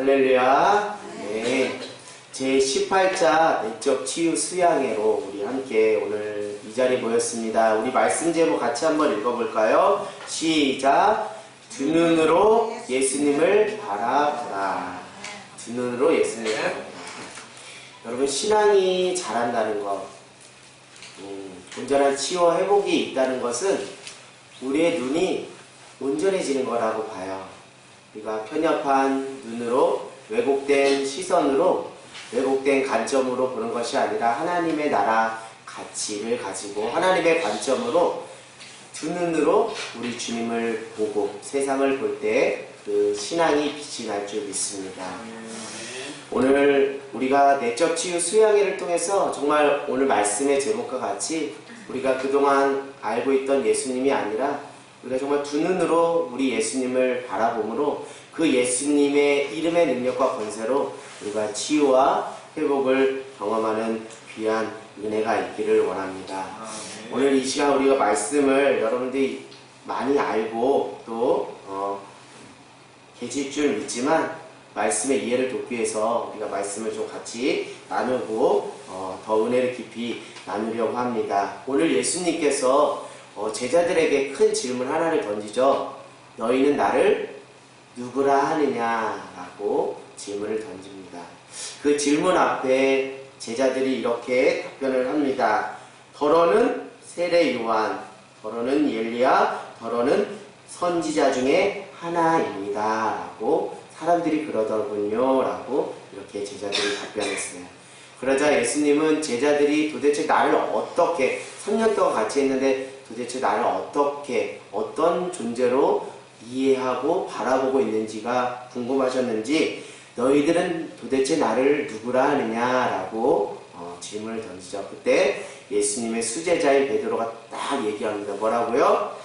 할렐루야. 네. 제18자 내적 치유 수양회로 우리 함께 오늘 이 자리에 모였습니다. 우리 말씀 제목 같이 한번 읽어볼까요? 시작. 두 눈으로 예수님을 바라보라. 두 눈으로 예수님을 바라보라. 여러분, 신앙이 자란다는 것, 온전한 치유와 회복이 있다는 것은 우리의 눈이 온전해지는 거라고 봐요. 우리가 편협한 눈으로, 왜곡된 시선으로, 왜곡된 관점으로 보는 것이 아니라 하나님의 나라 가치를 가지고 하나님의 관점으로 두 눈으로 우리 주님을 보고 세상을 볼 때 그 신앙이 빛이 날 줄 믿습니다. 오늘 우리가 내적 치유 수양회를 통해서 정말 오늘 말씀의 제목과 같이 우리가 그동안 알고 있던 예수님이 아니라 우리가 정말 두 눈으로 우리 예수님을 바라보므로 그 예수님의 이름의 능력과 권세로 우리가 치유와 회복을 경험하는 귀한 은혜가 있기를 원합니다. 오늘 이 시간 우리가 말씀을 여러분들이 많이 알고 또 계실 줄 믿지만 말씀의 이해를 돕기 위해서 우리가 말씀을 좀 같이 나누고 더 은혜를 깊이 나누려고 합니다. 오늘 예수님께서 제자들에게 큰 질문 하나를 던지죠. 너희는 나를 누구라 하느냐라고 질문을 던집니다. 그 질문 앞에 제자들이 이렇게 답변을 합니다. 더러는 세례 요한, 더러는 엘리야, 더러는 선지자 중에 하나입니다 라고 사람들이 그러더군요 라고 이렇게 제자들이 답변했어요. 그러자 예수님은 제자들이 도대체 나를 어떻게 3년 동안 같이 했는데 도대체 나를 어떻게 어떤 존재로 이해하고 바라보고 있는지가 궁금하셨는지 너희들은 도대체 나를 누구라 하느냐라고 질문을 던지죠. 그때 예수님의 수제자인 베드로가 딱 얘기합니다. 뭐라고요?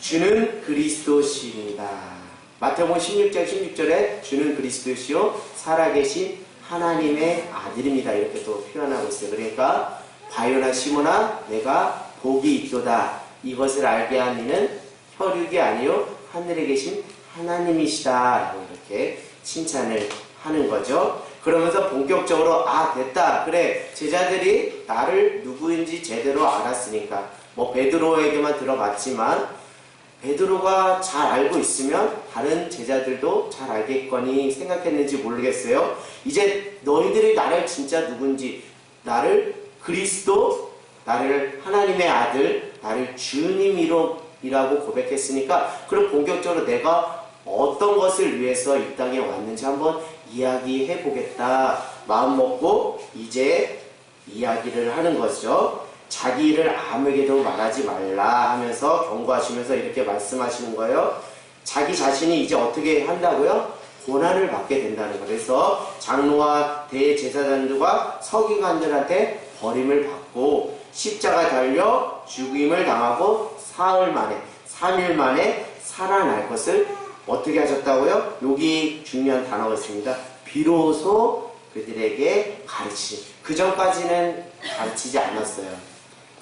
주는 그리스도시입니다. 마태복음 16절에 주는 그리스도시요 살아계신 하나님의 아들입니다. 이렇게 또 표현하고 있어요. 그러니까 바요나 시몬아 내가 복이 있도다. 이것을 알게 한 이는 혈육이 아니요 하늘에 계신 하나님이시다 라고 이렇게 칭찬을 하는 거죠. 그러면서 본격적으로 됐다. 그래, 제자들이 나를 누구인지 제대로 알았으니까 뭐 베드로에게만 들어봤지만 베드로가 잘 알고 있으면 다른 제자들도 잘 알겠거니 생각했는지 모르겠어요. 이제 너희들이 나를 진짜 누군지, 나를 그리스도, 나를 하나님의 아들, 나를 주님이라고 고백했으니까 그럼 본격적으로 내가 어떤 것을 위해서 이 땅에 왔는지 한번 이야기해 보겠다 마음 먹고 이제 이야기를 하는 거죠. 자기 일을 아무에게도 말하지 말라 하면서 경고하시면서 이렇게 말씀하시는 거예요. 자기 자신이 이제 어떻게 한다고요? 고난을 받게 된다는 거예요. 그래서 장로와 대제사장들과 서기관들한테 버림을 받고 십자가 달려 죽임을 당하고 3일 만에 살아날 것을 어떻게 하셨다고요? 여기 중요한 단어가 있습니다. 비로소 그들에게 가르치시. 그 전까지는 가르치지 않았어요.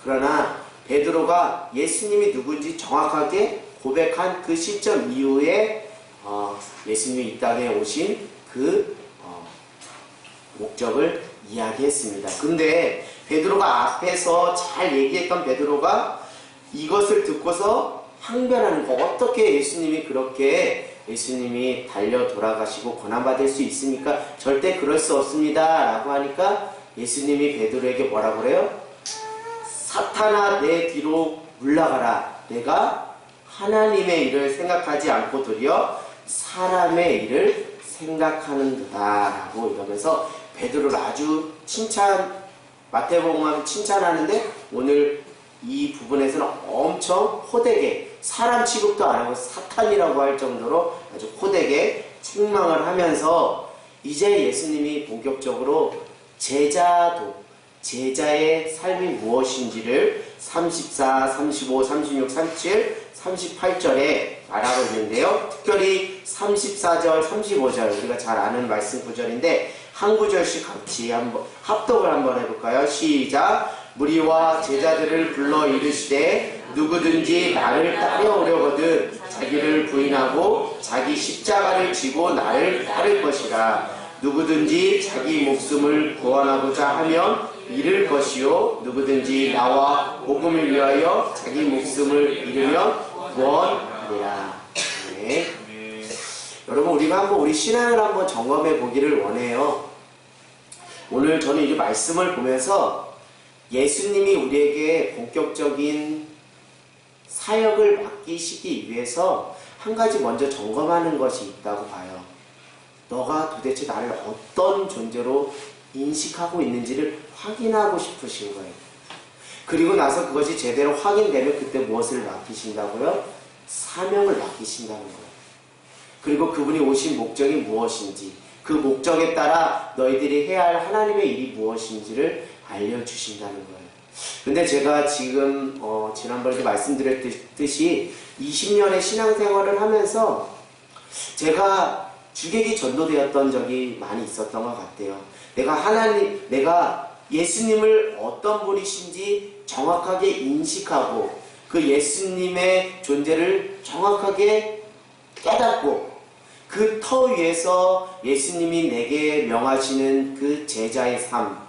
그러나 베드로가 예수님이 누군지 정확하게 고백한 그 시점 이후에 예수님이 이 땅에 오신 그 목적을 이야기했습니다. 근데 베드로가 앞에서 잘 얘기했던 베드로가 이것을 듣고서 항변하는 거, 어떻게 예수님이 그렇게 예수님이 달려 돌아가시고 고난받을 수 있습니까? 절대 그럴 수 없습니다 라고 하니까 예수님이 베드로에게 뭐라고 그래요? 사탄아 내 뒤로 물러가라. 내가 하나님의 일을 생각하지 않고 도리어 사람의 일을 생각하는도다 라고 이러면서 베드로를 아주 마태복음 칭찬하는데 오늘 이 부분에서는 엄청 호되게 사람 취급도 안 하고 사탄이라고 할 정도로 아주 호되게 책망을 하면서 이제 예수님이 본격적으로 제자의 삶이 무엇인지를 34, 35, 36, 37, 38절에 말하고 있는데요. 특별히 34절, 35절 우리가 잘 아는 말씀 구절인데 한 구절씩 같이 한번 합독을 한번 해볼까요? 시작! 무리와 제자들을 불러 이르시되 누구든지 나를 따라오려거든 자기를 부인하고 자기 십자가를 지고 나를 따를 것이라. 누구든지 자기 목숨을 구원하고자 하면 잃을 것이요 누구든지 나와 복음을 위하여 자기 목숨을 잃으면 구원하리라. 네. 여러분, 우리가 한번 우리 신앙을 한번 점검해 보기를 원해요. 오늘 저는 이 말씀을 보면서 예수님이 우리에게 본격적인 사역을 맡기시기 위해서 한 가지 먼저 점검하는 것이 있다고 봐요. 너가 도대체 나를 어떤 존재로 인식하고 있는지를 확인하고 싶으신 거예요. 그리고 나서 그것이 제대로 확인되면 그때 무엇을 맡기신다고요? 사명을 맡기신다는 거예요. 그리고 그분이 오신 목적이 무엇인지, 그 목적에 따라 너희들이 해야 할 하나님의 일이 무엇인지를 알려주신다는 거예요. 근데 제가 지금 지난번에도 말씀드렸듯이 20년의 신앙생활을 하면서 제가 주객이 전도되었던 적이 많이 있었던 것 같아요. 내가 예수님을 어떤 분이신지 정확하게 인식하고 그 예수님의 존재를 정확하게 깨닫고 그 터 위에서 예수님이 내게 명하시는 그 제자의 삶,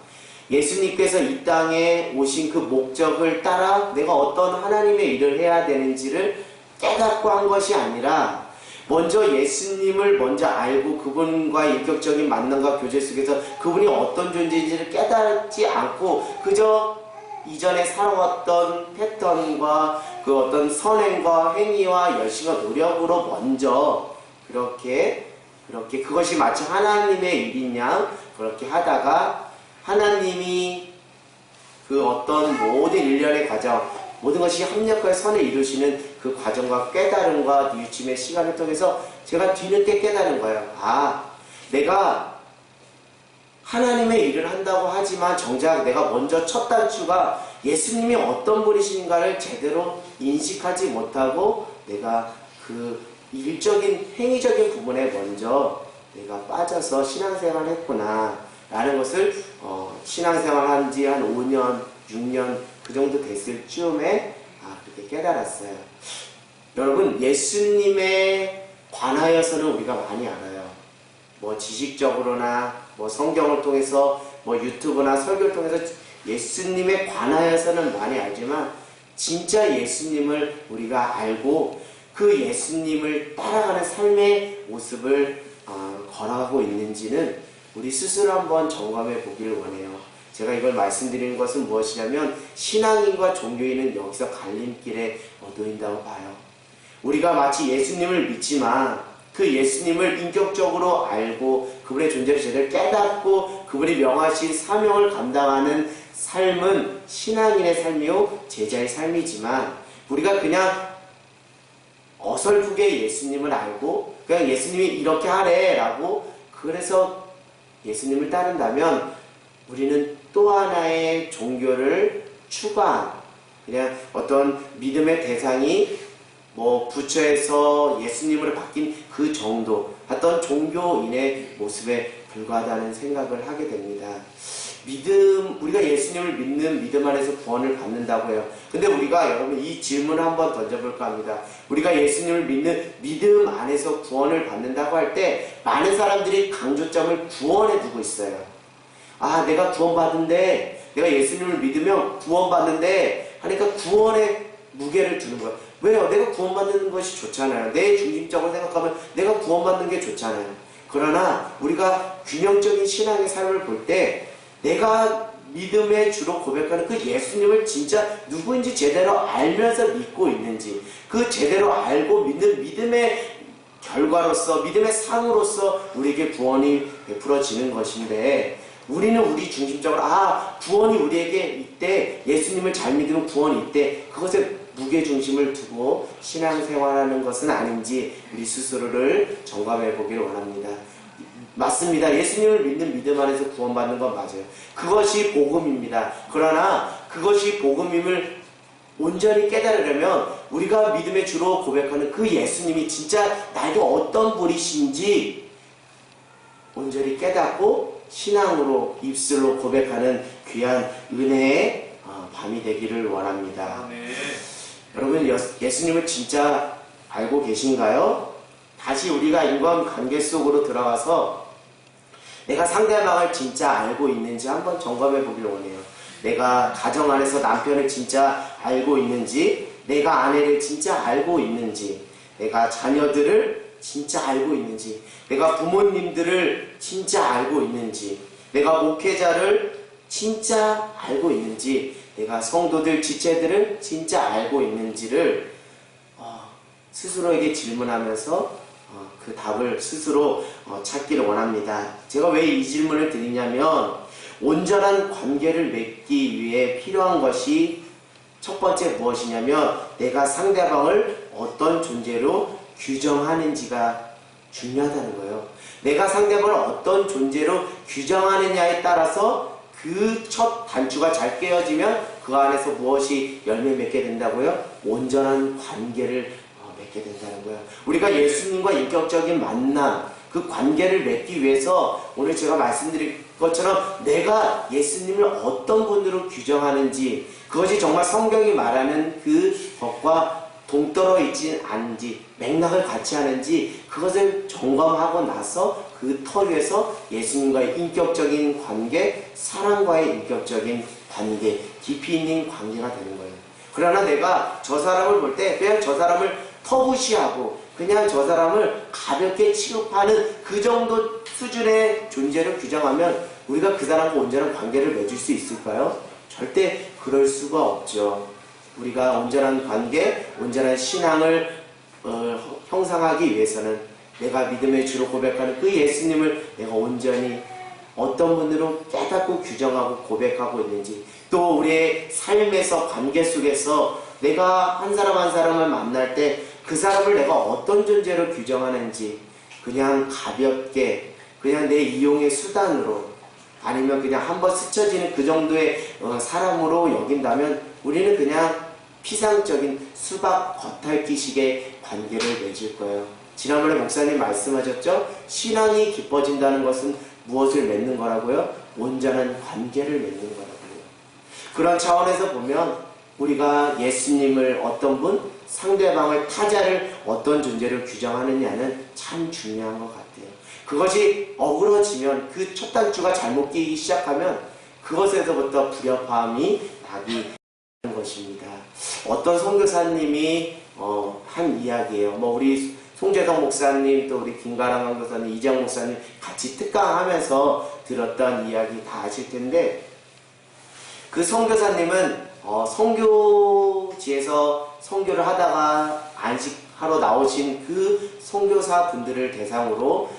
예수님께서 이 땅에 오신 그 목적을 따라 내가 어떤 하나님의 일을 해야 되는지를 깨닫고 한 것이 아니라 먼저 예수님을 먼저 알고 그분과 인격적인 만남과 교제 속에서 그분이 어떤 존재인지를 깨닫지 않고 그저 이전에 살아왔던 패턴과 그 어떤 선행과 행위와 열심과 노력으로 먼저 그렇게 그것이 마치 하나님의 일인 양 그렇게 하다가 하나님이 그 어떤 모든 일련의 과정, 모든 것이 합력하여 선을 이루시는 그 과정과 깨달음과 뉘우침의 시간을 통해서 제가 뒤늦게 깨달은 거예요. 내가 하나님의 일을 한다고 하지만 정작 내가 먼저 첫 단추가 예수님이 어떤 분이신가를 제대로 인식하지 못하고 내가 그 일적인 행위적인 부분에 먼저 내가 빠져서 신앙생활을 했구나 라는 것을 신앙생활 한 지 한 5년, 6년 그 정도 됐을 즈음에 그렇게 깨달았어요. 여러분, 예수님에 관하여서는 우리가 많이 알아요. 뭐 지식적으로나 뭐 성경을 통해서 뭐 유튜브나 설교를 통해서 예수님에 관하여서는 많이 알지만 진짜 예수님을 우리가 알고 그 예수님을 따라가는 삶의 모습을 걸어가고 있는지는 우리 스스로 한번 점검해 보기를 원해요. 제가 이걸 말씀드리는 것은 무엇이냐면 신앙인과 종교인은 여기서 갈림길에 놓인다고 봐요. 우리가 마치 예수님을 믿지만 그 예수님을 인격적으로 알고 그분의 존재를 제대로 깨닫고 그분이 명하신 사명을 감당하는 삶은 신앙인의 삶이요 제자의 삶이지만 우리가 그냥 어설프게 예수님을 알고 그냥 예수님이 이렇게 하래 라고 그래서 예수님을 따른다면 우리는 또 하나의 종교를 추구한 그냥 어떤 믿음의 대상이 뭐 부처에서 예수님으로 바뀐 그 정도 어떤 종교인의 모습에 불과하다는 생각을 하게 됩니다. 우리가 예수님을 믿는 믿음 안에서 구원을 받는다고 해요. 근데 우리가 여러분 이 질문을 한번 던져볼까 합니다. 우리가 예수님을 믿는 믿음 안에서 구원을 받는다고 할 때 많은 사람들이 강조점을 구원에 두고 있어요. 내가 구원받은데 내가 예수님을 믿으면 구원받는데 하니까 구원에 무게를 두는 거예요. 왜요? 내가 구원받는 것이 좋잖아요. 내 중심적으로 생각하면 내가 구원받는 게 좋잖아요. 그러나 우리가 균형적인 신앙의 삶을 볼 때 내가 믿음의 주로 고백하는 그 예수님을 진짜 누구인지 제대로 알면서 믿고 있는지 그 제대로 알고 믿는 믿음의 결과로서 믿음의 상으로서 우리에게 구원이 베풀어지는 것인데 우리는 우리 중심적으로 구원이 우리에게 있대 예수님을 잘 믿으면 구원이 있대 그것에 무게중심을 두고 신앙생활하는 것은 아닌지 우리 스스로를 점검해 보기를 원합니다. 맞습니다. 예수님을 믿는 믿음 안에서 구원받는 건 맞아요. 그것이 복음입니다. 그러나 그것이 복음임을 온전히 깨달으려면 우리가 믿음의 주로 고백하는 그 예수님이 진짜 나에게 어떤 분이신지 온전히 깨닫고 신앙으로 입술로 고백하는 귀한 은혜의 밤이 되기를 원합니다. 아멘. 여러분 예수님을 진짜 알고 계신가요? 다시 우리가 인간관계 속으로 들어가서 내가 상대방을 진짜 알고 있는지 한번 점검해 보기를 원해요. 내가 가정 안에서 남편을 진짜 알고 있는지, 내가 아내를 진짜 알고 있는지, 내가 자녀들을 진짜 알고 있는지, 내가 부모님들을 진짜 알고 있는지, 내가 목회자를 진짜 알고 있는지, 내가 성도들, 지체들을 진짜 알고 있는지를 스스로에게 질문하면서 그 답을 스스로 찾기를 원합니다. 제가 왜 이 질문을 드리냐면 온전한 관계를 맺기 위해 필요한 것이 첫 번째 무엇이냐면 내가 상대방을 어떤 존재로 규정하는지가 중요하다는 거예요. 내가 상대방을 어떤 존재로 규정하느냐에 따라서 그 첫 단추가 잘 깨어지면 그 안에서 무엇이 열매 맺게 된다고요? 온전한 관계를 맺게 된다는 거예요. 우리가 예수님과 인격적인 만남, 그 관계를 맺기 위해서 오늘 제가 말씀드린 것처럼 내가 예수님을 어떤 분으로 규정하는지, 그것이 정말 성경이 말하는 그 것과 동떨어 있지 않은지, 맥락을 같이 하는지, 그것을 점검하고 나서 그 터 위에서 예수님과의 인격적인 관계, 사랑과의 인격적인 관계, 깊이 있는 관계가 되는 거예요. 그러나 내가 저 사람을 볼 때 그냥 저 사람을 터부시하고 그냥 저 사람을 가볍게 취급하는 그 정도 수준의 존재를 규정하면 우리가 그 사람과 온전한 관계를 맺을 수 있을까요? 절대 그럴 수가 없죠. 우리가 온전한 관계, 온전한 신앙을 형성하기 위해서는 내가 믿음의 주로 고백하는 그 예수님을 내가 온전히 어떤 분으로 깨닫고 규정하고 고백하고 있는지, 또 우리의 삶에서 관계 속에서 내가 한 사람 한 사람을 만날 때 그 사람을 내가 어떤 존재로 규정하는지, 그냥 가볍게 그냥 내 이용의 수단으로 아니면 그냥 한번 스쳐지는 그 정도의 사람으로 여긴다면 우리는 그냥 피상적인 수박 겉핥기식의 관계를 맺을 거예요. 지난번에 목사님 말씀하셨죠? 신앙이 깊어진다는 것은 무엇을 맺는 거라고요? 온전한 관계를 맺는 거라고요. 그런 차원에서 보면 우리가 예수님을 어떤 분, 상대방을, 타자를 어떤 존재로 규정하느냐는 참 중요한 것 같아요. 그것이 어그러지면, 그 첫 단추가 잘못 끼기 시작하면 그것에서부터 불협화음이 나기 하는 것입니다. 어떤 선교사님이 한 이야기예요. 우리 송재성 목사님, 또 우리 김가람 강교사님, 이재영 목사님 같이 특강하면서 들었던 이야기 다 아실 텐데, 그 선교사님은 선교지에서 선교를 하다가 안식하러 나오신 그 선교사 분들을 대상으로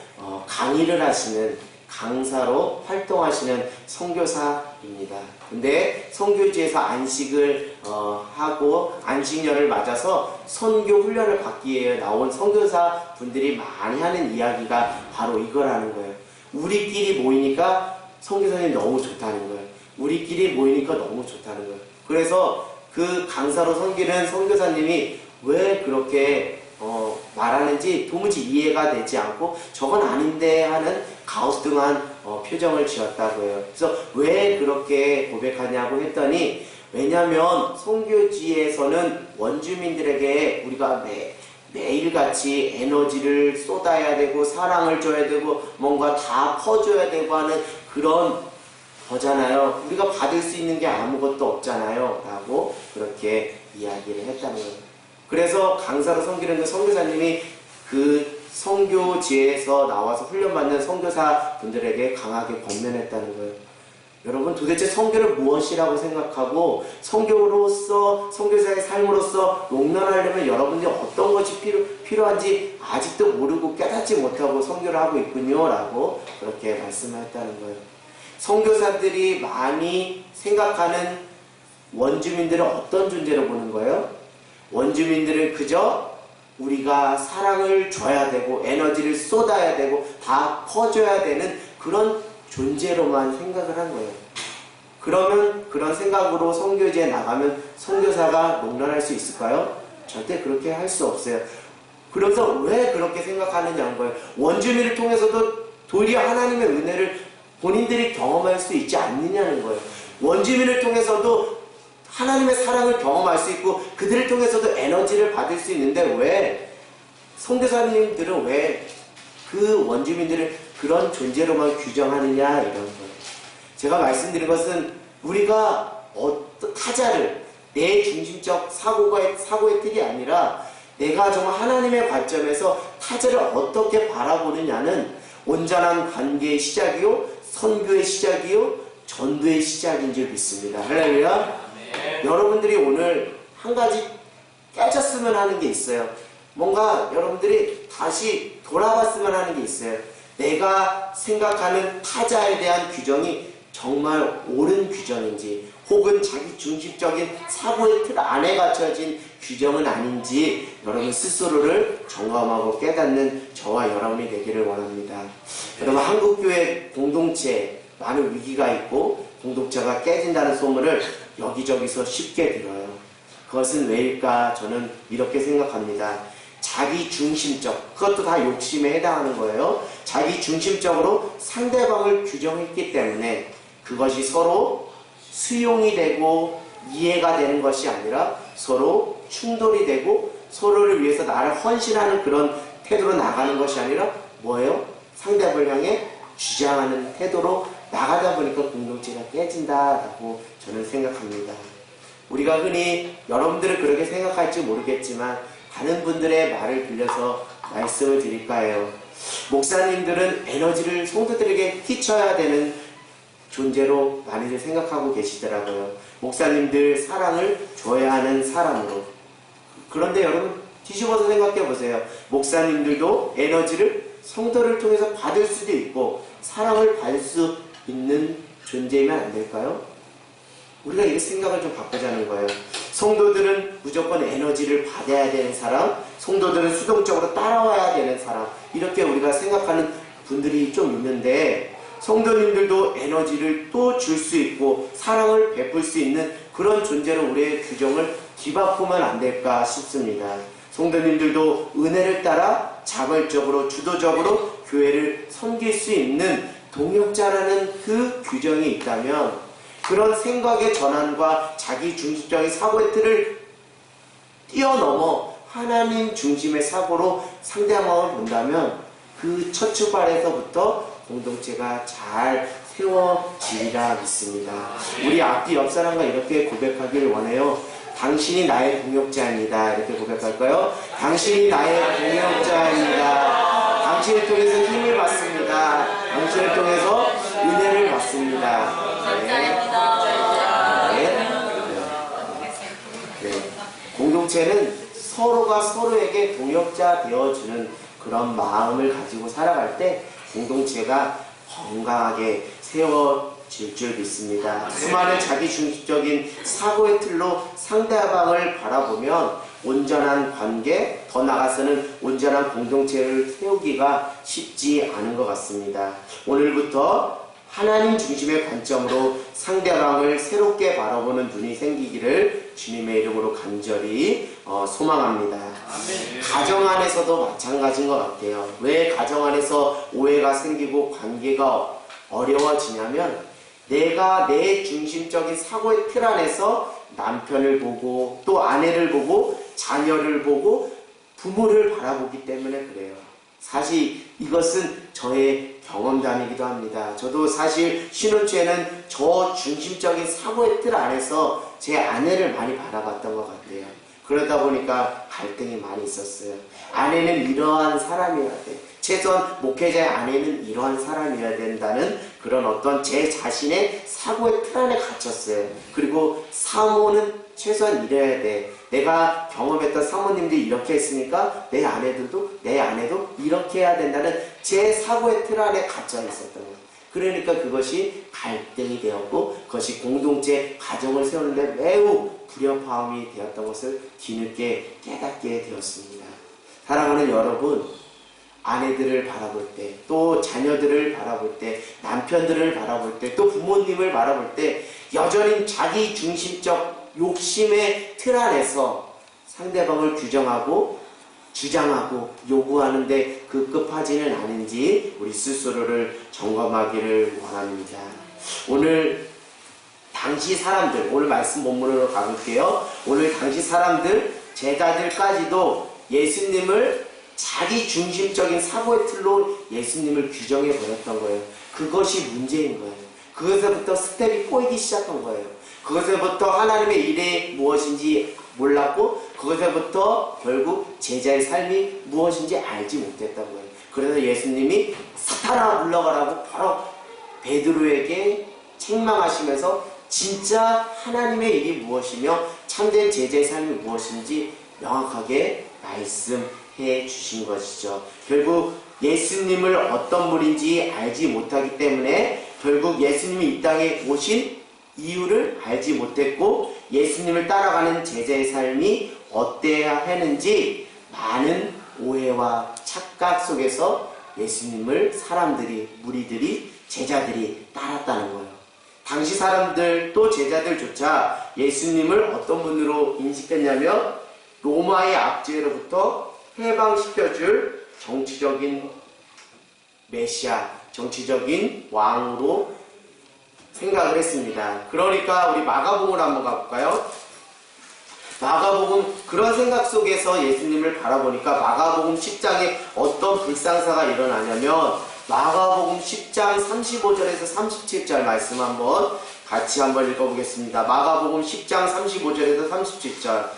강의를 하시는 강사로 활동하시는 선교사입니다. 근데 선교지에서 안식을 하고 안식년을 맞아서 선교 훈련을 받기 위해 나온 선교사 분들이 많이 하는 이야기가 바로 이거라는 거예요. 우리끼리 모이니까 선교사님 너무 좋다는 거예요. 우리끼리 모이니까 너무 좋다는 거예요. 그래서 그 강사로 섬기는 선교사님이 왜 그렇게 말하는지 도무지 이해가 되지 않고 저건 아닌데 하는 가우뚱한 표정을 지었다고 해요. 그래서 왜 그렇게 고백하냐고 했더니, 왜냐면 선교지에서는 원주민들에게 우리가 매일같이 에너지를 쏟아야 되고 사랑을 줘야 되고 뭔가 다 퍼줘야 되고 하는 그런 거잖아요. 우리가 받을 수 있는 게 아무것도 없잖아요. 라고 그렇게 이야기를 했다는 거예요. 그래서 강사로 섬기는 그 선교사님이 그 선교지에서 나와서 훈련받는 선교사 분들에게 강하게 권면했다는 거예요. 여러분, 도대체 선교를 무엇이라고 생각하고 선교로서, 선교사의 삶으로서 롱런하려면 여러분들이 어떤 것이 필요한지 아직도 모르고 깨닫지 못하고 선교를 하고 있군요. 라고 그렇게 말씀했다는 거예요. 선교사들이 많이 생각하는 원주민들을 어떤 존재로 보는 거예요? 원주민들을 그저 우리가 사랑을 줘야 되고 에너지를 쏟아야 되고 다 퍼줘야 되는 그런 존재로만 생각을 한 거예요. 그러면 그런 생각으로 선교지에 나가면 선교사가 롱런할 수 있을까요? 절대 그렇게 할 수 없어요. 그래서 왜 그렇게 생각하느냐는 거예요. 원주민을 통해서도 도리어 하나님의 은혜를 본인들이 경험할 수 있지 않느냐는 거예요. 원주민을 통해서도 하나님의 사랑을 경험할 수 있고 그들을 통해서도 에너지를 받을 수 있는데 왜 선교사님들은 왜 그 원주민들을 그런 존재로만 규정하느냐 이런 거예요. 제가 말씀드린 것은 우리가 타자를 내 중심적 사고의 틀이 아니라 내가 정말 하나님의 관점에서 타자를 어떻게 바라보느냐는 온전한 관계의 시작이요, 선교의 시작이요, 전도의 시작인 줄 믿습니다. 할렐루야. 여러분들이 오늘 한 가지 깨졌으면 하는 게 있어요. 뭔가 여러분들이 다시 돌아봤으면 하는 게 있어요. 내가 생각하는 타자에 대한 규정이 정말 옳은 규정인지 혹은 자기 중심적인 사고의 틀 안에 갖춰진 규정은 아닌지 여러분 스스로를 점검하고 깨닫는 저와 여러분이 되기를 원합니다. 여러분 한국교회 공동체에 많은 위기가 있고 공동체가 깨진다는 소문을 여기저기서 쉽게 들어요. 그것은 왜일까? 저는 이렇게 생각합니다. 자기 중심적, 그것도 다 욕심에 해당하는 거예요. 자기 중심적으로 상대방을 규정했기 때문에 그것이 서로 수용이 되고 이해가 되는 것이 아니라 서로 충돌이 되고 서로를 위해서 나를 헌신하는 그런 태도로 나가는 것이 아니라 뭐예요? 상대방을 향해 주장하는 태도로 나가다 보니까 공동체가 깨진다라고 저는 생각합니다. 우리가 흔히 여러분들은 그렇게 생각할지 모르겠지만 다른 분들의 말을 빌려서 말씀을 드릴까 해요. 목사님들은 에너지를 성도들에게 끼쳐야 되는 존재로 많이들 생각하고 계시더라고요. 목사님들 사랑을 줘야 하는 사람으로. 그런데 여러분 뒤집어서 생각해 보세요. 목사님들도 에너지를 성도를 통해서 받을 수도 있고 사랑을 받을 수 있는 존재이면 안 될까요? 우리가 이 생각을 좀 바꾸자는 거예요. 성도들은 무조건 에너지를 받아야 되는 사람, 성도들은 수동적으로 따라와야 되는 사람, 이렇게 우리가 생각하는 분들이 좀 있는데 성도님들도 에너지를 또 줄 수 있고 사랑을 베풀 수 있는 그런 존재로 우리의 규정을 뒤바꾸면 안 될까 싶습니다. 성도님들도 은혜를 따라 자발적으로 주도적으로 교회를 섬길 수 있는 동역자라는 그 규정이 있다면 그런 생각의 전환과 자기 중심적인 사고의 틀을 뛰어넘어 하나님 중심의 사고로 상대방을 본다면 그 첫 출발에서부터 공동체가 잘 세워지리라 믿습니다. 우리 앞뒤 옆 사람과 이렇게 고백하길 원해요. 당신이 나의 동역자입니다. 이렇게 고백할까요? 당신이 나의 동역자입니다. 당신을 통해서 힘을 받습니다. 당신을 통해서 은혜를 받습니다. 공동체는 서로가 서로에게 동역자 되어주는 그런 마음을 가지고 살아갈 때 공동체가 건강하게 세워질 줄 믿습니다. 수많은 자기 중심적인 사고의 틀로 상대방을 바라보면 온전한 관계, 더 나아가서는 온전한 공동체를 세우기가 쉽지 않은 것 같습니다. 오늘부터 하나님 중심의 관점으로 상대방을 새롭게 바라보는 눈이 생기기를 주님의 이름으로 간절히 소망합니다. 아멘. 가정 안에서도 마찬가지인 것 같아요. 왜 가정 안에서 오해가 생기고 관계가 어려워지냐면 내가 내 중심적인 사고의 틀 안에서 남편을 보고 또 아내를 보고 자녀를 보고 부모를 바라보기 때문에 그래요. 사실 이것은 저의 경험담이기도 합니다. 저도 사실 신혼초에는 저 중심적인 사고의 틀 안에서 제 아내를 많이 바라봤던 것 같아요. 그러다 보니까 갈등이 많이 있었어요. 아내는 이러한 사람이어야 돼. 최소한 목회자의 아내는 이러한 사람이어야 된다는 그런 어떤 제 자신의 사고의 틀 안에 갇혔어요. 그리고 사모는 최소한 이래야 돼. 내가 경험했던 사모님들이 이렇게 했으니까 내 아내도 이렇게 해야 된다는 제 사고의 틀 안에 갇혀 있었던 거예요. 그러니까 그것이 갈등이 되었고 그것이 공동체 가정을 세우는데 매우 불협화음이 되었던 것을 뒤늦게 깨닫게 되었습니다. 사랑하는 여러분, 아내들을 바라볼 때, 또 자녀들을 바라볼 때, 남편들을 바라볼 때, 또 부모님을 바라볼 때 여전히 자기 중심적 욕심의 틀 안에서 상대방을 규정하고 주장하고 요구하는데 급급하지는 않은지 우리 스스로를 점검하기를 원합니다. 오늘 당시 사람들, 오늘 말씀 본문으로 가볼게요. 오늘 당시 사람들, 제자들까지도 예수님을 자기 중심적인 사고의 틀로 예수님을 규정해 버렸던 거예요. 그것이 문제인 거예요. 그것에부터 스텝이 꼬이기 시작한 거예요. 그것에부터 하나님의 일이 무엇인지 몰랐고, 그것에부터 결국 제자의 삶이 무엇인지 알지 못했던 거예요. 그래서 예수님이 사탄아 물러가라고 바로 베드로에게 책망하시면서 진짜 하나님의 일이 무엇이며 참된 제자의 삶이 무엇인지 명확하게 말씀해 주신 것이죠. 결국 예수님을 어떤 분인지 알지 못하기 때문에 결국 예수님이 이 땅에 오신 이유를 알지 못했고, 예수님을 따라가는 제자의 삶이 어때야 하는지 많은 오해와 착각 속에서 예수님을 사람들이, 무리들이, 제자들이 따랐다는 거예요. 당시 사람들 또 제자들조차 예수님을 어떤 분으로 인식했냐면 로마의 압제로부터 해방시켜줄 정치적인 메시아, 정치적인 왕으로 생각을 했습니다. 그러니까 우리 마가복음을 한번 가볼까요? 마가복음 그런 생각 속에서 예수님을 바라보니까 마가복음 10장에 어떤 불상사가 일어나냐면 마가복음 10장 35절에서 37절 말씀 같이 한번 읽어보겠습니다. 마가복음 10장 35절에서 37절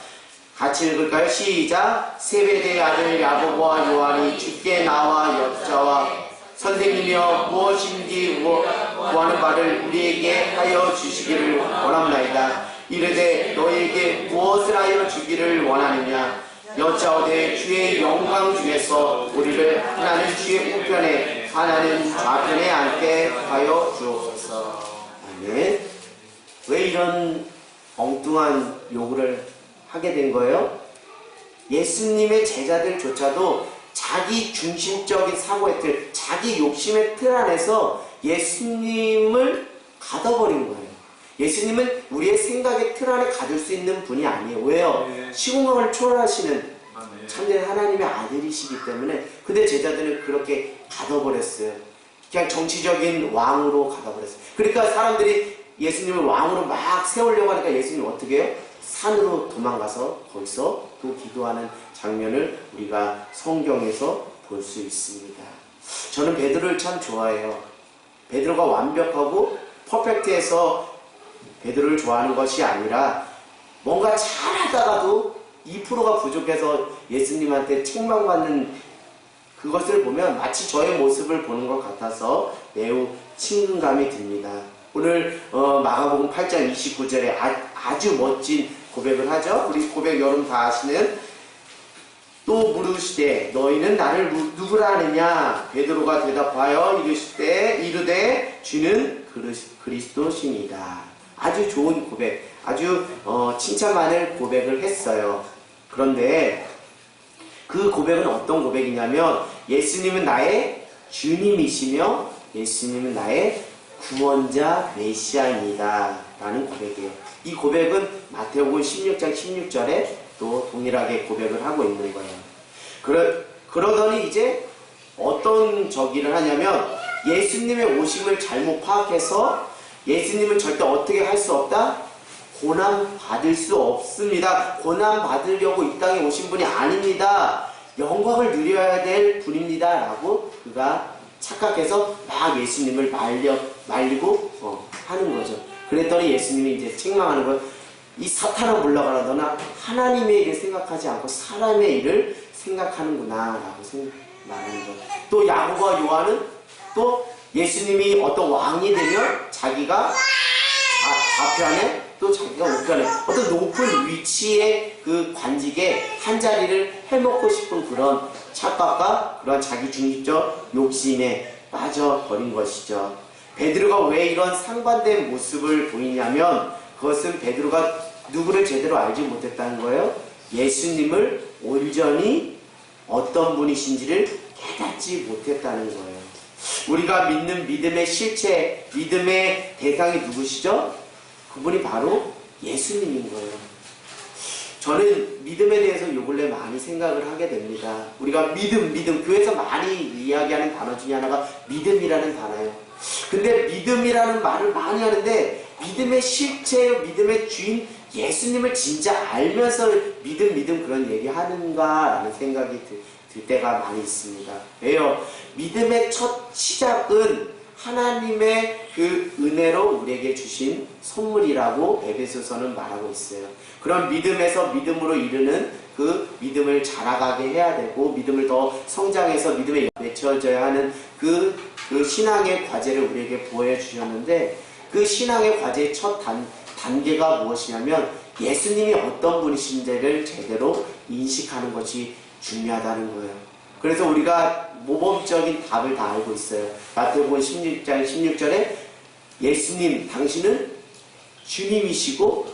같이 읽을까요? 시작! 세베대의 아들 야고보와 요한이 주께 나와 여짜와 선생님이여 무엇인지 구하는 바를 우리에게 하여 주시기를 원합나이다. 이르되 너희에게 무엇을 하여 주기를 원하느냐? 여짜오되 주의 영광 중에서 우리를 하나는 주의 우편에 하나는 좌편에 앉게 하여 주옵소서. 아멘. 왜 이런 엉뚱한 요구를 하게 된 거예요? 예수님의 제자들조차도 자기 중심적인 사고의 틀, 자기 욕심의 틀 안에서 예수님을 가둬버린 거예요. 예수님은 우리의 생각의 틀 안에 가둘 수 있는 분이 아니에요. 왜요? 네. 시공간을 초월하시는 참된 하나님의 아들이시기 때문에. 근데 제자들은 그렇게 가둬버렸어요. 그냥 정치적인 왕으로 가둬버렸어요. 그러니까 사람들이 예수님을 왕으로 막 세우려고 하니까 예수님이 어떻게 해요? 산으로 도망가서 거기서 또 기도하는 장면을 우리가 성경에서 볼 수 있습니다. 저는 베드로를 참 좋아해요. 베드로가 완벽하고 퍼펙트해서 베드로를 좋아하는 것이 아니라 뭔가 잘하다가도 2%가 부족해서 예수님한테 책망받는 그것을 보면 마치 저의 모습을 보는 것 같아서 매우 친근감이 듭니다. 오늘 마가복음 8장 29절에 아주 멋진 고백을 하죠. 우리 고백 여러분 다 아시는 또 물으시되 너희는 나를 누구라 하느냐? 베드로가 대답하여 이르되 주는 그리스도시니라. 아주 좋은 고백, 아주 칭찬받을 고백을 했어요. 그런데 그 고백은 어떤 고백이냐면 예수님은 나의 주님이시며 예수님은 나의 구원자 메시아입니다 라는 고백이에요. 이 고백은 마태복음 16장 16절에 또 동일하게 고백을 하고 있는 거예요. 그러더니 이제 어떤 저기를 하냐면 예수님의 오심을 잘못 파악해서 예수님은 절대 어떻게 할 수 없다? 고난 받을 수 없습니다. 고난 받으려고 이 땅에 오신 분이 아닙니다. 영광을 누려야 될 분입니다 라고 그가 착각해서 막 예수님을 말리고 하는 거죠. 그랬더니 예수님이 이제 책망하는 건 이 사탄아 물러가라. 너나 하나님의 일을 생각하지 않고 사람의 일을 생각하는구나 라고 말하는 거. 또 야고보와 요한은 또 예수님이 어떤 왕이 되면 자기가 좌편에 또 자기가 우편에 어떤 높은 위치의 그 관직에 한 자리를 해먹고 싶은 그런 착각과 그런 자기 중심적 욕심에 빠져버린 것이죠. 베드로가 왜 이런 상반된 모습을 보이냐면 그것은 베드로가 누구를 제대로 알지 못했다는 거예요. 예수님을 온전히 어떤 분이신지를 깨닫지 못했다는 거예요. 우리가 믿는 믿음의 실체, 믿음의 대상이 누구시죠? 그분이 바로 예수님인 거예요. 저는 믿음에 대해서 요 근래 많이 생각을 하게 됩니다. 우리가 믿음, 교회에서 많이 이야기하는 단어 중에 하나가 믿음이라는 단어예요. 근데 믿음이라는 말을 많이 하는데 믿음의 실체요, 믿음의 주인 예수님을 진짜 알면서 믿음 그런 얘기 하는가라는 생각이 들 때가 많이 있습니다. 왜요? 믿음의 첫 시작은 하나님의 그 은혜로 우리에게 주신 선물이라고 에베소서는 말하고 있어요. 그런 믿음에서 믿음으로 이르는 그 믿음을 자라가게 해야 되고, 믿음을 더 성장해서 믿음에 맺혀져야 하는 그 신앙의 과제를 우리에게 보여주셨는데, 그 신앙의 과제의 첫 단계가 무엇이냐면 예수님이 어떤 분이신지를 제대로 인식하는 것이 중요하다는 거예요. 그래서 우리가 모범적인 답을 다 알고 있어요. 마태복음 16장 16절에 예수님 당신은 주님이시고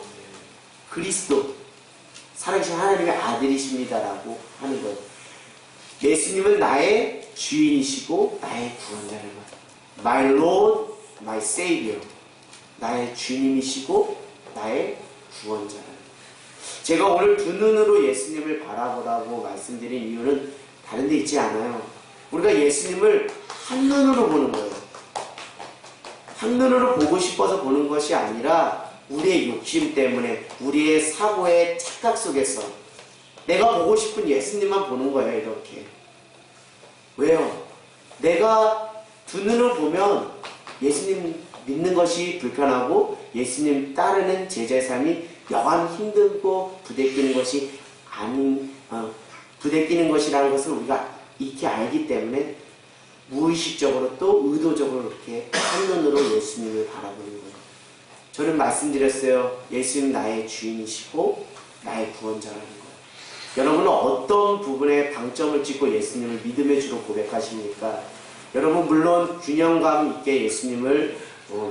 그리스도 살아계신 하나님의 아들이십니다라고 하는 거예요. 예수님은 나의 주인이시고 나의 구원자라는 거예요. My Lord, my Savior. 나의 주님이시고 나의 구원자라는 거예요. 제가 오늘 두 눈으로 예수님을 바라보라고 말씀드린 이유는 다른 데 있지 않아요. 우리가 예수님을 한 눈으로 보는 거예요. 한 눈으로 보고 싶어서 보는 것이 아니라 우리의 욕심 때문에, 우리의 사고의 착각 속에서 내가 보고 싶은 예수님만 보는 거예요. 이렇게. 왜요? 내가 두 눈으로 보면 예수님 믿는 것이 불편하고 예수님 따르는 제자의 삶이 여간 힘들고 부대끼는 것이라는 것을 우리가 익히 알기 때문에 무의식적으로 또 의도적으로 이렇게 한눈으로 예수님을 바라보는 거예요. 저는 말씀드렸어요. 예수님 나의 주인이시고 나의 구원자라는 거예요. 여러분은 어떤 부분에 방점을 찍고 예수님을 믿음의 주로 고백하십니까? 여러분 물론 균형감 있게 예수님을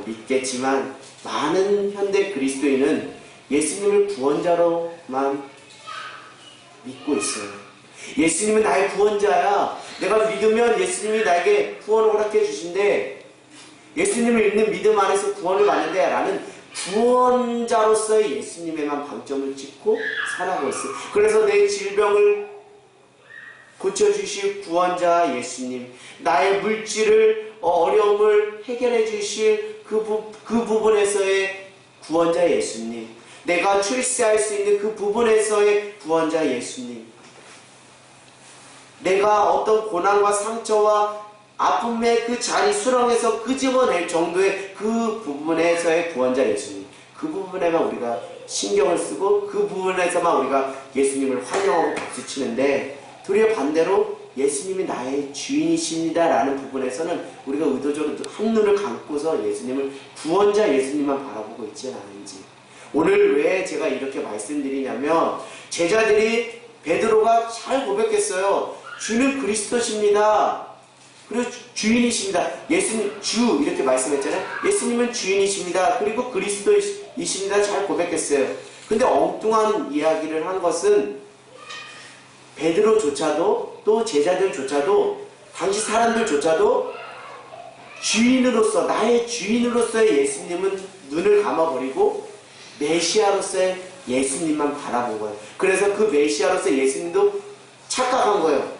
믿겠지만 많은 현대 그리스도인은 예수님을 구원자로만 믿고 있어요. 예수님은 나의 구원자야. 내가 믿으면 예수님이 나에게 구원을 허락해 주신대. 예수님을 믿는 믿음 안에서 구원을 받는데 라는 구원자로서의 예수님에만 방점을 찍고 살아가고 있어요. 그래서 내 질병을 고쳐주실 구원자 예수님, 나의 물질을 어려움을 해결해 주실 그 부분에서의 구원자 예수님, 내가 출세할 수 있는 그 부분에서의 구원자 예수님, 내가 어떤 고난과 상처와 아픔의 그 자리 수렁에서 끄집어낼 정도의 그 부분에서의 구원자 예수님, 그 부분에만 우리가 신경을 쓰고 그 부분에서만 우리가 예수님을 환영하고 박수치는데, 도리어 반대로 예수님이 나의 주인이십니다 라는 부분에서는 우리가 의도적으로 한눈을 감고서 예수님을 구원자 예수님만 바라보고 있지 않은지. 오늘 왜 제가 이렇게 말씀드리냐면, 제자들이 베드로가 잘 고백했어요. 주는 그리스도십니다. 그리고 주인이십니다. 예수님 주 이렇게 말씀했잖아요. 예수님은 주인이십니다. 그리고 그리스도이십니다. 잘 고백했어요. 근데 엉뚱한 이야기를 한 것은 베드로조차도 또 제자들조차도 당시 사람들조차도 주인으로서, 나의 주인으로서의 예수님은 눈을 감아버리고 메시아로서의 예수님만 바라본 거예요. 그래서 그 메시아로서의 예수님도 착각한 거예요.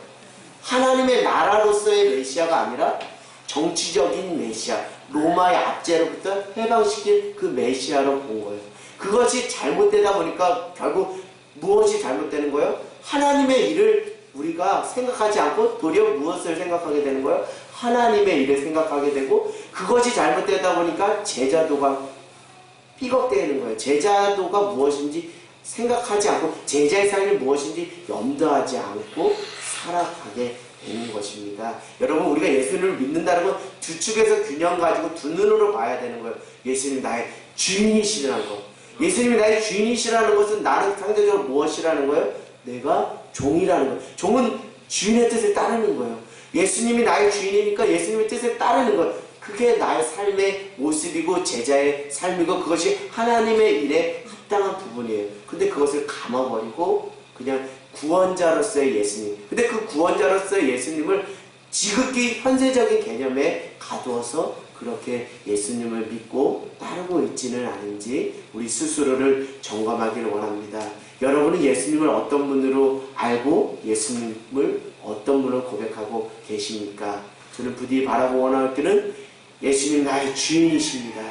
하나님의 나라로서의 메시아가 아니라 정치적인 메시아, 로마의 압제로부터 해방시킬 그 메시아로 본 거예요. 그것이 잘못되다 보니까 결국 무엇이 잘못되는 거예요? 하나님의 일을 우리가 생각하지 않고 도리어 무엇을 생각하게 되는 거예요? 하나님의 일을 생각하게 되고, 그것이 잘못되다 보니까 제자도가 삐걱대는 거예요. 제자도가 무엇인지 생각하지 않고, 제자의 삶이 무엇인지 염두하지 않고 살아가게 되는 것입니다. 여러분, 우리가 예수님을 믿는다는 건 두 축에서 균형 가지고 두 눈으로 봐야 되는 거예요. 예수님 나의 주인이시라는 거. 예수님이 나의 주인이시라는 것은 나는 상대적으로 무엇이라는 거예요? 내가 종이라는 거예요. 종은 주인의 뜻을 따르는 거예요. 예수님이 나의 주인이니까 예수님의 뜻을 따르는 거예요. 그게 나의 삶의 모습이고 제자의 삶이고 그것이 하나님의 일에 합당한 부분이에요. 근데 그것을 감아버리고 그냥 구원자로서의 예수님. 근데 그 구원자로서의 예수님을 지극히 현세적인 개념에 가두어서 그렇게 예수님을 믿고 따르고 있지는 않은지 우리 스스로를 점검하기를 원합니다. 여러분은 예수님을 어떤 분으로 알고 예수님을 어떤 분으로 고백하고 계십니까? 저는 부디 바라고 원하기는 예수님 나의 주인이십니다.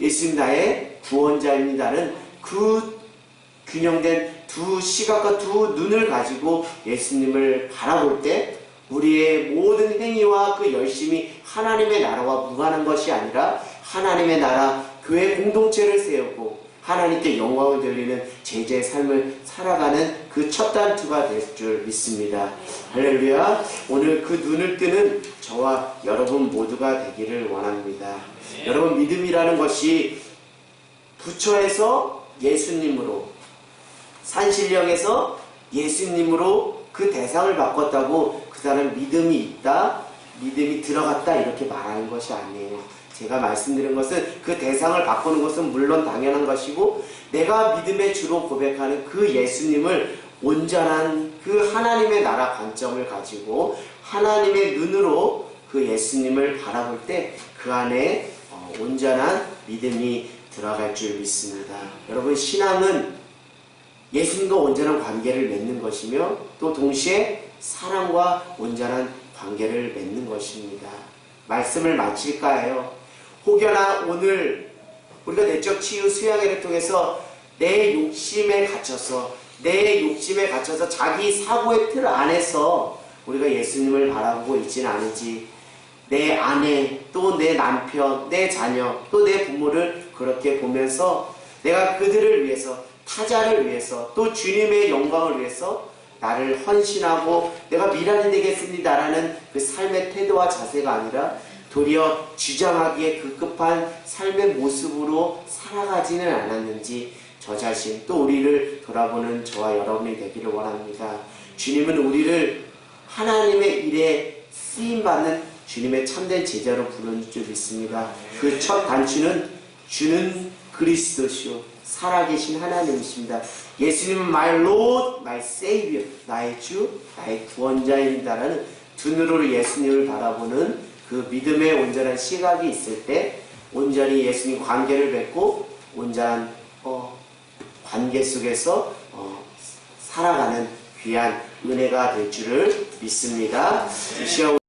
예수님 나의 구원자입니다는 그 균형된 두 시각과 두 눈을 가지고 예수님을 바라볼 때 우리의 모든 행위와 그 열심이 하나님의 나라와 무관한 것이 아니라 하나님의 나라, 교회 공동체를 세우고 하나님께 영광을 돌리는 제자의 삶을 살아가는 그 첫 단추가 될 줄 믿습니다. 할렐루야. 오늘 그 눈을 뜨는 저와 여러분 모두가 되기를 원합니다. 여러분, 믿음이라는 것이 부처에서 예수님으로, 산신령에서 예수님으로 그 대상을 바꿨다고 그 사람 믿음이 있다, 믿음이 들어갔다 이렇게 말하는 것이 아니에요. 제가 말씀드린 것은 그 대상을 바꾸는 것은 물론 당연한 것이고, 내가 믿음의 주로 고백하는 그 예수님을 온전한 그 하나님의 나라 관점을 가지고 하나님의 눈으로 그 예수님을 바라볼 때 그 안에 온전한 믿음이 들어갈 줄 믿습니다. 여러분, 신앙은 예수님과 온전한 관계를 맺는 것이며 또 동시에 사랑과 온전한 관계를 맺는 것입니다. 말씀을 마칠까 해요. 혹여나 오늘 우리가 내적 치유 수양회를 통해서 내 욕심에 갇혀서 자기 사고의 틀 안에서 우리가 예수님을 바라보고 있지는 않은지, 내 아내, 또 내 남편, 내 자녀, 또 내 부모를 그렇게 보면서 내가 그들을 위해서, 타자를 위해서, 또 주님의 영광을 위해서 나를 헌신하고 내가 미련이 되겠습니다라는 그 삶의 태도와 자세가 아니라 도리어 주장하기에 급급한 삶의 모습으로 살아가지는 않았는지 저 자신, 또 우리를 돌아보는 저와 여러분이 되기를 원합니다. 주님은 우리를 하나님의 일에 쓰임받는 주님의 참된 제자로 부르는 줄 믿습니다. 그 첫 단추는 주는 그리스도시요 살아계신 하나님이십니다. 예수님은 my Lord, my Savior, 나의 주, 나의 구원자입니다라는 두 눈으로 예수님을 바라보는 그 믿음의 온전한 시각이 있을 때 온전히 예수님 관계를 맺고 온전한 관계 속에서 살아가는 귀한 은혜가 될 줄을 믿습니다.